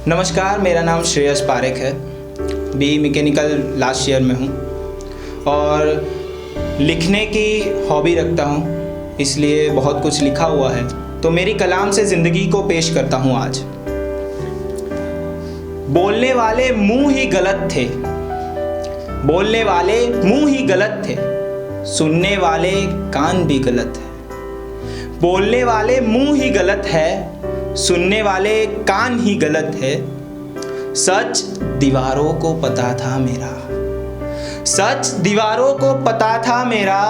नमस्कार, मेरा नाम श्रेयस पारेख है। बी मैकेनिकल लास्ट ईयर में हूँ और लिखने की हॉबी रखता हूँ, इसलिए बहुत कुछ लिखा हुआ है। तो मेरी कलाम से ज़िंदगी को पेश करता हूँ आज। बोलने वाले मुंह ही गलत थे, बोलने वाले मुंह ही गलत थे, सुनने वाले कान भी गलत है। बोलने वाले मुंह ही गलत है, सुनने वाले कान ही गलत है। सच दीवारों को पता था मेरा, सच दीवारों को पता था मेरा।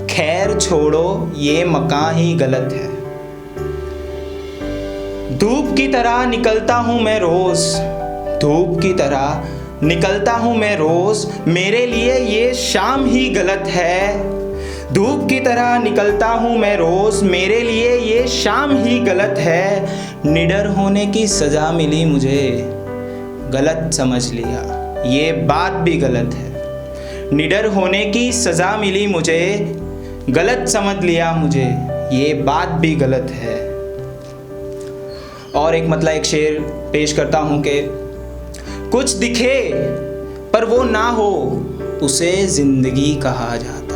खैर छोड़ो, ये मकान ही गलत है। धूप की तरह निकलता हूँ मैं रोज, धूप की तरह निकलता हूँ मैं रोज। मेरे लिए ये शाम ही गलत है। धूप की तरह निकलता हूँ मैं रोज, मेरे लिए ये शाम ही गलत है। निडर होने की सजा मिली मुझे, गलत समझ लिया ये बात भी गलत है। निडर होने की सजा मिली मुझे, गलत समझ लिया मुझे ये बात भी गलत है। और एक शेर पेश करता हूँ कि कुछ दिखे पर वो ना हो, उसे जिंदगी कहा जाता है।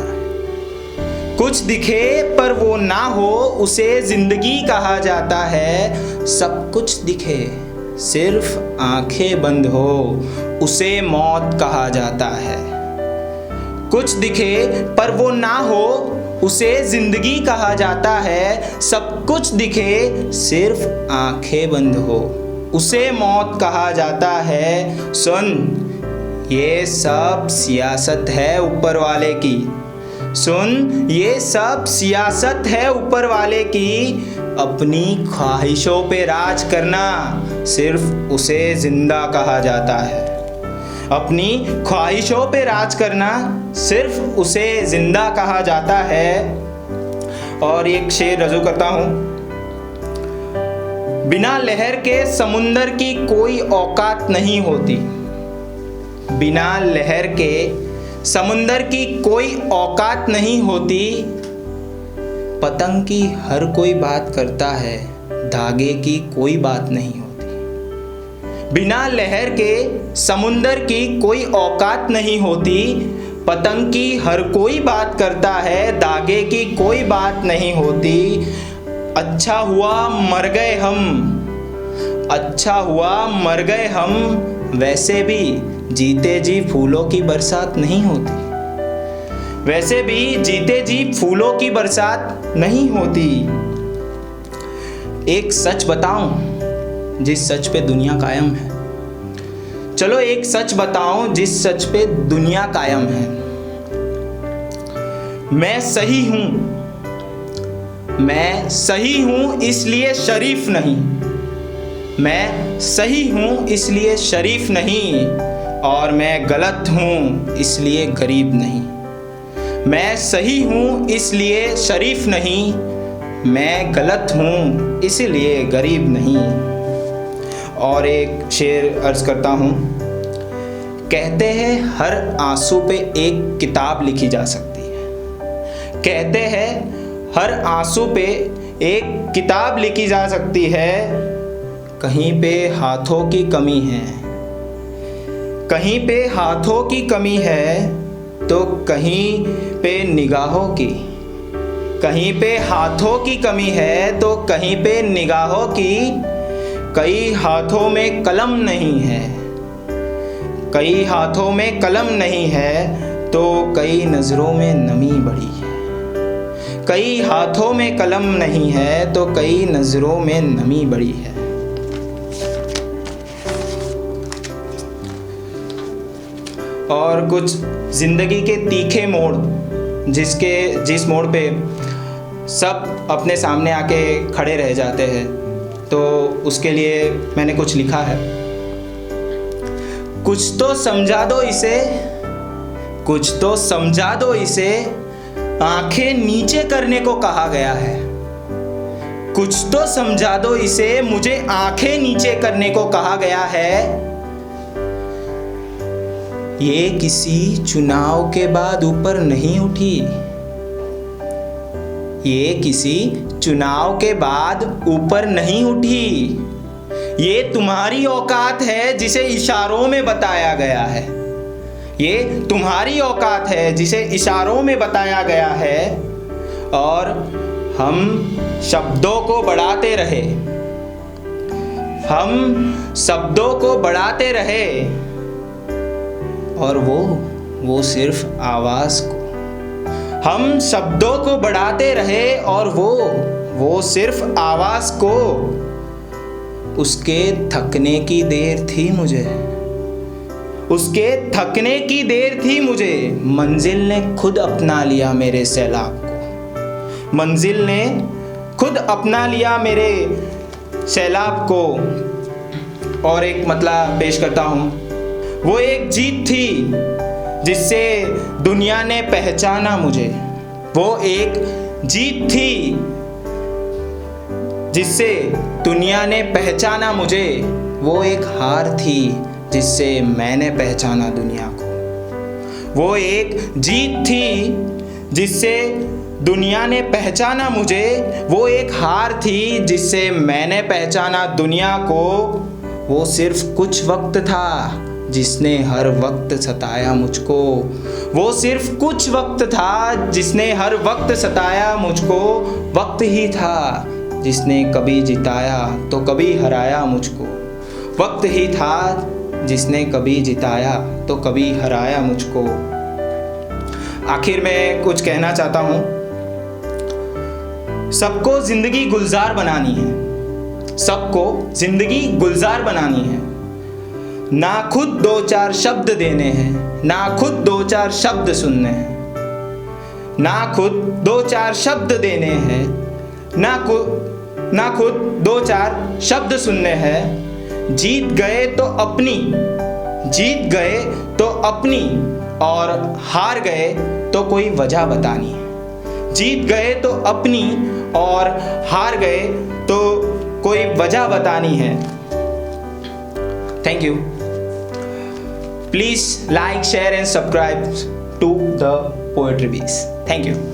कुछ दिखे पर वो ना हो, उसे जिंदगी कहा जाता है। सब कुछ दिखे सिर्फ आंखें बंद हो, उसे मौत कहा जाता है। कुछ दिखे पर वो ना हो, उसे जिंदगी कहा जाता है। सब कुछ दिखे सिर्फ आंखें बंद हो, उसे मौत कहा जाता है। सुन ये सब सियासत है ऊपर वाले की, सुन ये सब सियासत है ऊपर वाले की। अपनी ख्वाहिशों पे राज करना सिर्फ उसे जिंदा कहा जाता है। अपनी ख्वाहिशों पे राज करना सिर्फ उसे जिंदा कहा जाता है। और एक शेर रजू करता हूँ। बिना लहर के समुंदर की कोई औकात नहीं होती, बिना लहर के समुंदर की कोई औकात नहीं होती। पतंग की हर कोई बात करता है, धागे की कोई बात नहीं होती। बिना लहर के समुंदर की कोई औकात नहीं होती। पतंग की हर कोई बात करता है, धागे की कोई बात नहीं होती। अच्छा हुआ मर गए हम, अच्छा हुआ मर गए हम। वैसे भी जीते जी फूलों की बरसात नहीं होती, वैसे भी जीते जी फूलों की बरसात नहीं होती। एक सच बताऊं जिस सच पे दुनिया कायम है, चलो एक सच बताऊं जिस सच पे दुनिया कायम है। मैं सही हूं, मैं सही हूं इसलिए शरीफ नहीं, मैं सही हूं इसलिए शरीफ नहीं। और मैं गलत हूं इसलिए गरीब नहीं। मैं सही हूं इसलिए शरीफ नहीं, मैं गलत हूं इसलिए गरीब नहीं। और एक शेर अर्ज करता हूं। कहते हैं हर आंसू पे एक किताब लिखी जा सकती है, कहते हैं हर आंसू पे एक किताब लिखी जा सकती है। कहीं पे हाथों की कमी है, कहीं पे हाथों की कमी है तो कहीं पे निगाहों की, कहीं पे हाथों की कमी है तो कहीं पे निगाहों की। कई हाथों में कलम नहीं है, कई हाथों में कलम नहीं है तो कई नज़रों में नमी बड़ी है। कई हाथों में कलम नहीं है तो कई नज़रों में नमी बड़ी है। और कुछ ज़िंदगी के तीखे मोड़, जिस मोड़ पे सब अपने सामने आके खड़े रह जाते हैं, तो उसके लिए मैंने कुछ लिखा है। कुछ तो समझा दो इसे, कुछ तो समझा दो इसे, आंखें नीचे करने को कहा गया है। कुछ तो समझा दो इसे, मुझे आंखें नीचे करने को कहा गया है। ये किसी चुनाव के बाद ऊपर नहीं उठी, ये किसी चुनाव के बाद ऊपर नहीं उठी। ये तुम्हारी औकात है जिसे इशारों में बताया गया है। ये तुम्हारी औकात है जिसे इशारों में बताया गया है। और हम शब्दों को बढ़ाते रहे, हम शब्दों को बढ़ाते रहे, और वो सिर्फ आवाज को। हम शब्दों को बढ़ाते रहे और वो सिर्फ आवाज को। उसके थकने की देर थी मुझे, उसके थकने की देर थी मुझे। मंजिल ने खुद अपना लिया मेरे सैलाब को, मंजिल ने खुद अपना लिया मेरे सैलाब को। और एक मतलब पेश करता हूँ। वो एक जीत थी जिससे दुनिया ने पहचाना मुझे। वो एक जीत थी जिससे दुनिया ने पहचाना मुझे। वो एक हार थी जिससे मैंने पहचाना दुनिया को। वो एक जीत थी जिससे दुनिया ने पहचाना मुझे। वो एक हार थी जिससे मैंने पहचाना दुनिया को। वो सिर्फ कुछ वक्त था जिसने हर वक्त सताया मुझको। वो सिर्फ कुछ वक्त था जिसने हर वक्त सताया मुझको। वक्त ही था जिसने कभी जिताया तो कभी हराया मुझको। वक्त ही था जिसने कभी जिताया तो कभी हराया मुझको। आखिर में कुछ कहना चाहता हूँ। सबको जिंदगी गुलजार बनानी है, सबको जिंदगी गुलजार बनानी है। ना खुद दो चार शब्द देने हैं, ना खुद दो चार शब्द सुनने हैं। ना खुद दो चार शब्द देने हैं, ना खुद दो चार शब्द सुनने हैं। जीत गए तो अपनी, जीत गए तो अपनी, और हार गए तो कोई वजह बतानी है। जीत गए तो अपनी और हार गए तो कोई वजह बतानी है। Thank you. Please like, share and subscribe to the Poetry Bees. Thank you.